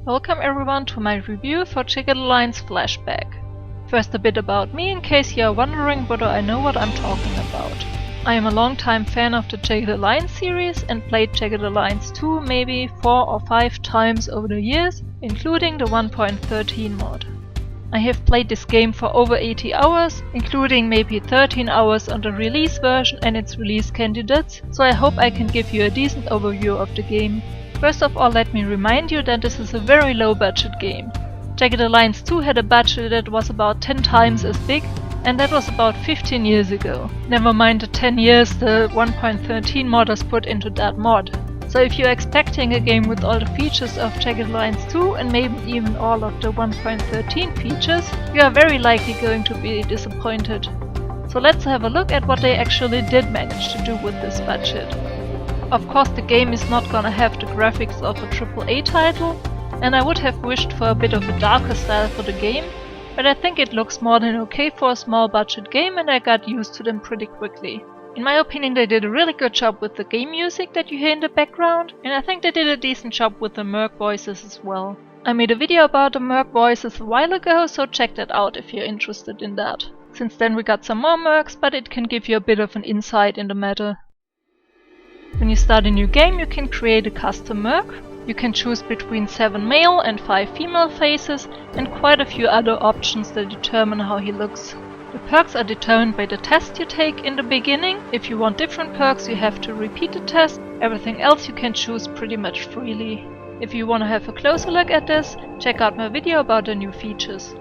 Welcome everyone to my review for Jagged Alliance Flashback. First a bit about me in case you are wondering whether I know what I'm talking about. I am a long-time fan of the Jagged Alliance series and played Jagged Alliance 2 maybe 4 or 5 times over the years, including the 1.13 mod. I have played this game for over 80 hours, including maybe 13 hours on the release version and its release candidates, so I hope I can give you a decent overview of the game. First of all, let me remind you that this is a very low budget game. Jagged Alliance 2 had a budget that was about 10 times as big, and that was about 15 years ago. Never mind the 10 years the 1.13 modders put into that mod. So if you're expecting a game with all the features of Jagged Alliance 2 and maybe even all of the 1.13 features, you are very likely going to be disappointed. So let's have a look at what they actually did manage to do with this budget. Of course, the game is not gonna have the graphics of a AAA title, and I would have wished for a bit of a darker style for the game, but I think it looks more than okay for a small budget game and I got used to them pretty quickly. In my opinion, they did a really good job with the game music that you hear in the background, and I think they did a decent job with the merc voices as well. I made a video about the merc voices a while ago, so check that out if you're interested in that. Since then we got some more mercs, but it can give you a bit of an insight in the matter. When you start a new game, you can create a custom merc. You can choose between 7 male and 5 female faces and quite a few other options that determine how he looks. The perks are determined by the test you take in the beginning. If you want different perks, you have to repeat the test. Everything else you can choose pretty much freely. If you want to have a closer look at this, check out my video about the new features.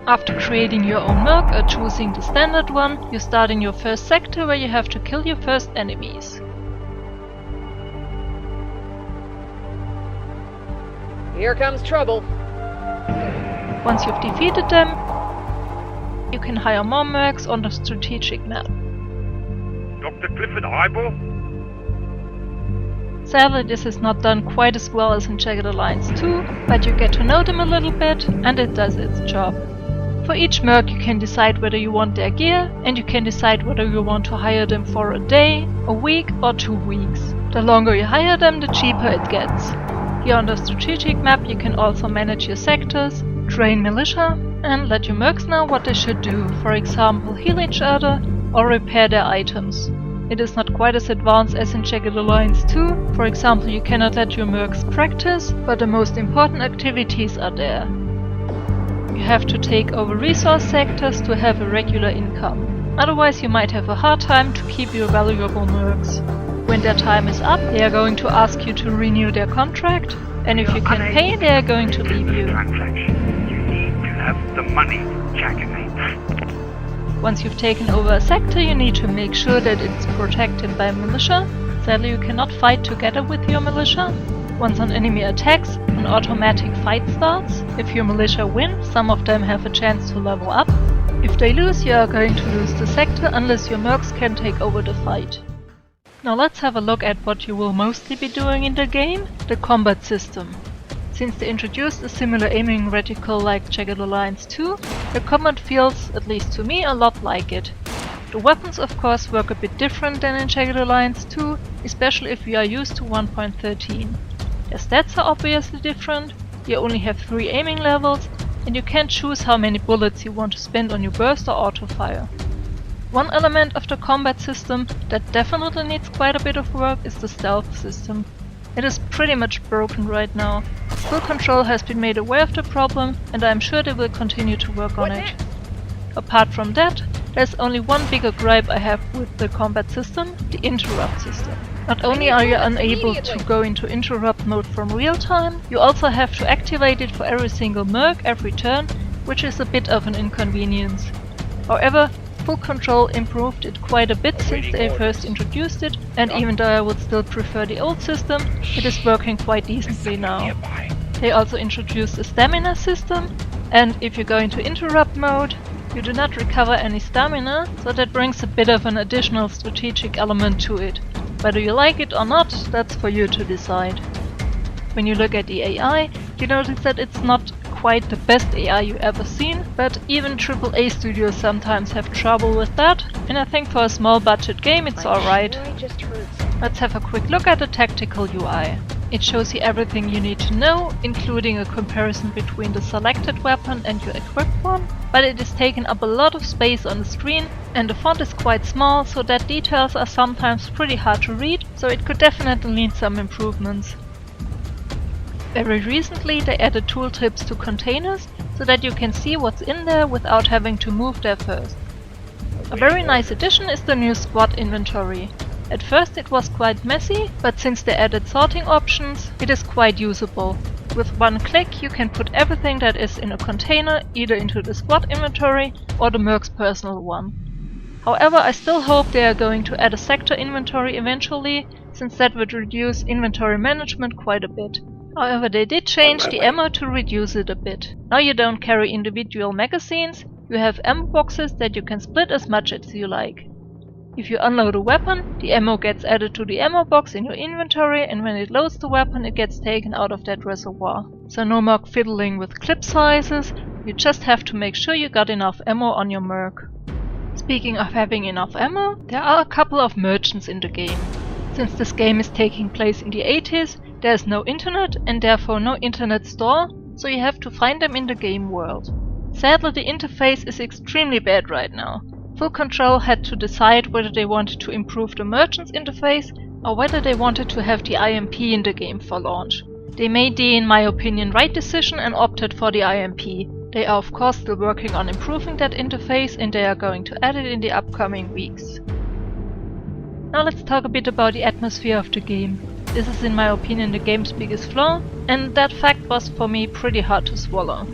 After creating your own merc or choosing the standard one, you start in your first sector where you have to kill your first enemies. Here comes trouble. Once you've defeated them, you can hire more mercs on the strategic map. Dr. Clifford Eyeball? Sadly, this is not done quite as well as in Jagged Alliance 2, but you get to know them a little bit and it does its job. For each merc you can decide whether you want their gear, and you can decide whether you want to hire them for a day, a week or 2 weeks. The longer you hire them, the cheaper it gets. Here on the strategic map you can also manage your sectors, train militia, and let your mercs know what they should do, for example heal each other or repair their items. It is not quite as advanced as in Jagged Alliance 2, for example you cannot let your mercs practice, but the most important activities are there. You have to take over resource sectors to have a regular income. Otherwise you might have a hard time to keep your valuable mercs. When their time is up, they are going to ask you to renew their contract, and if you can pay, they are going to leave you. You need to have the money, Jagged. Once you've taken over a sector, you need to make sure that it's protected by militia. Sadly, you cannot fight together with your militia. Once an enemy attacks, an automatic fight starts. If your militia win, some of them have a chance to level up. If they lose, you are going to lose the sector unless your mercs can take over the fight. Now let's have a look at what you will mostly be doing in the game, the combat system. Since they introduced a similar aiming reticle like Jagged Alliance 2, the combat feels, at least to me, a lot like it. The weapons of course work a bit different than in Jagged Alliance 2, especially if we are used to 1.13. Their stats are obviously different, you only have 3 aiming levels, and you can choose how many bullets you want to spend on your burst or auto-fire. One element of the combat system that definitely needs quite a bit of work is the stealth system. It is pretty much broken right now. Full Control has been made aware of the problem, and I am sure they will continue to work on it. Apart from that, there's only one bigger gripe I have with the combat system, the interrupt system. Not only are you unable to go into interrupt mode from real time, you also have to activate it for every single merc every turn, which is a bit of an inconvenience. However, Full Control improved it quite a bit since they first introduced it, and even though I would still prefer the old system, it is working quite decently now. They also introduced a stamina system, and if you go into interrupt mode, you do not recover any stamina, so that brings a bit of an additional strategic element to it. Whether you like it or not, that's for you to decide. When you look at the AI, you notice that it's not quite the best AI you ever seen, but even AAA studios sometimes have trouble with that, and I think for a small budget game it's alright. Let's have a quick look at the tactical UI. It shows you everything you need to know, including a comparison between the selected weapon and your equipped one, but it is taking up a lot of space on the screen and the font is quite small, so that details are sometimes pretty hard to read, so it could definitely need some improvements. Very recently they added tooltips to containers, so that you can see what's in there without having to move there first. A very nice addition is the new squad inventory. At first it was quite messy, but since they added sorting options, it is quite usable. With one click you can put everything that is in a container either into the squad inventory or the Merc's personal one. However, I still hope they are going to add a sector inventory eventually, since that would reduce inventory management quite a bit. However, they did change the ammo to reduce it a bit. Now you don't carry individual magazines, you have ammo boxes that you can split as much as you like. If you unload a weapon, the ammo gets added to the ammo box in your inventory, and when it loads the weapon it gets taken out of that reservoir. So no more fiddling with clip sizes, you just have to make sure you got enough ammo on your Merc. Speaking of having enough ammo, there are a couple of merchants in the game. Since this game is taking place in the 80s, there is no internet and therefore no internet store, so you have to find them in the game world. Sadly, the interface is extremely bad right now. Full Control had to decide whether they wanted to improve the merchant's interface or whether they wanted to have the IMP in the game for launch. They made the, in my opinion, right decision and opted for the IMP. They are of course still working on improving that interface and they are going to add it in the upcoming weeks. Now let's talk a bit about the atmosphere of the game. This is in my opinion the game's biggest flaw, and that fact was for me pretty hard to swallow.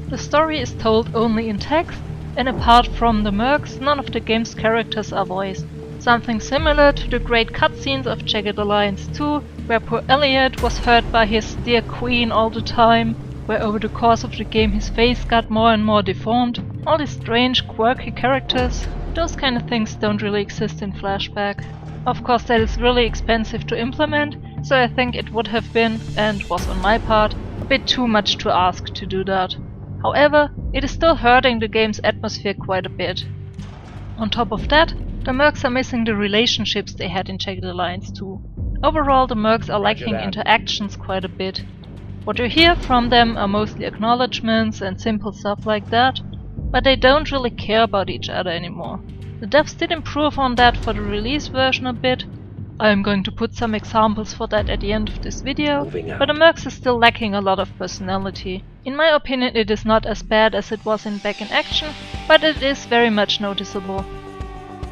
The story is told only in text, and apart from the Mercs, none of the game's characters are voiced. Something similar to the great cutscenes of Jagged Alliance 2, where poor Elliot was heard by his dear queen all the time, where over the course of the game his face got more and more deformed. All these strange, quirky characters, those kind of things don't really exist in Flashback. Of course that is really expensive to implement, so I think it would have been, and was on my part, a bit too much to ask to do that. However, it is still hurting the game's atmosphere quite a bit. On top of that, the Mercs are missing the relationships they had in Jagged Alliance 2. Overall, the Mercs are lacking interactions quite a bit. What you hear from them are mostly acknowledgements and simple stuff like that, but they don't really care about each other anymore. The devs did improve on that for the release version a bit. I am going to put some examples for that at the end of this video, but the Mercs is still lacking a lot of personality. In my opinion it is not as bad as it was in Back in Action, but it is very much noticeable.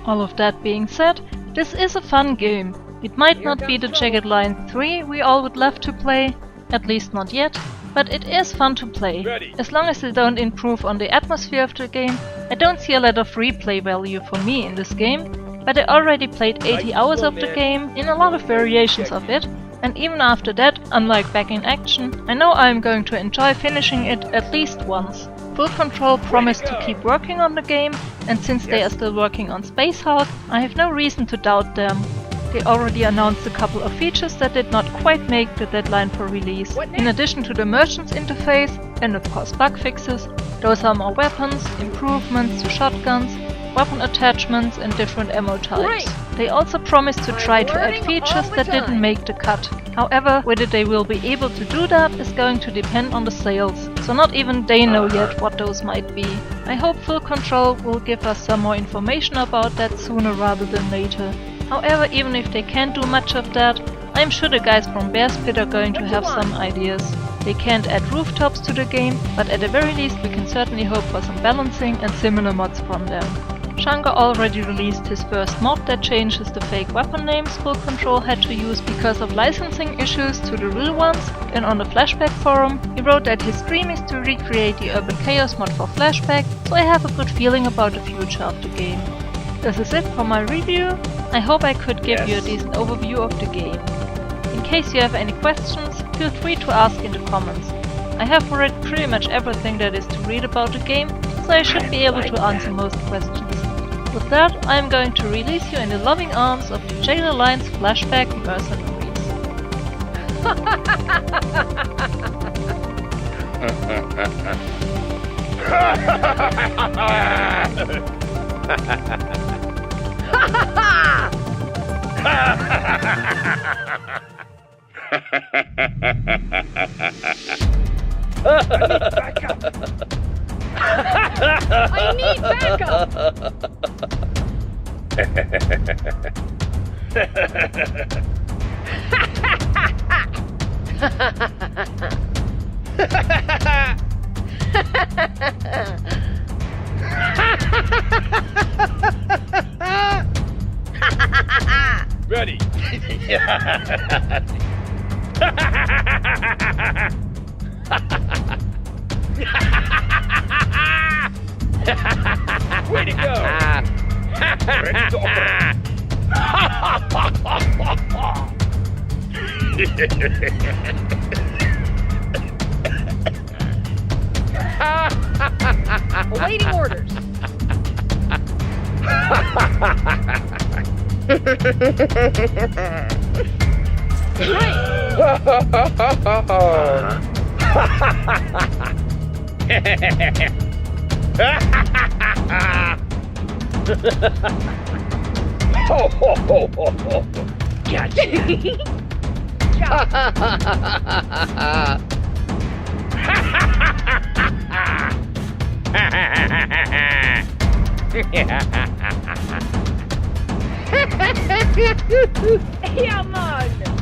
All of that being said, this is a fun game. It might not be the Jagged Alliance 3 we all would love to play, at least not yet, but it is fun to play. As long as they don't improve on the atmosphere of the game, I don't see a lot of replay value for me in this game. But I already played 80 hours of the game in a lot of variations of it, and even after that, unlike Back in Action, I know I am going to enjoy finishing it at least once. Full Control promised to keep working on the game, and since they are still working on Space Hulk, I have no reason to doubt them. They already announced a couple of features that did not quite make the deadline for release. In addition to the merchant's interface, and of course bug fixes, those are more weapons, improvements to shotguns, weapon attachments and different ammo types. They also promised to try to add features that didn't make the cut. However, whether they will be able to do that is going to depend on the sales, so not even they know yet what those might be. I hope Full Control will give us some more information about that sooner rather than later. However, even if they can't do much of that, I'm sure the guys from Bear's Pit are going to have some ideas. They can't add rooftops to the game, but at the very least we can certainly hope for some balancing and similar mods from them. Shango already released his first mod that changes the fake weapon names Full Control had to use because of licensing issues to the real ones, and on the Flashback forum he wrote that his dream is to recreate the Urban Chaos mod for Flashback, so I have a good feeling about the future of the game. This is it for my review. I hope I could give you a decent overview of the game. In case you have any questions, feel free to ask in the comments. I have read pretty much everything that is to read about the game, so I should be able to answer most questions. With that, I am going to release you in the loving arms of the Jagged Alliance Flashback mercenaries. I need backup! Ready. Way to go. Ready to operate. Awaiting orders. Ho, ho, ho, ho, ho. Gotcha. Yeah, man.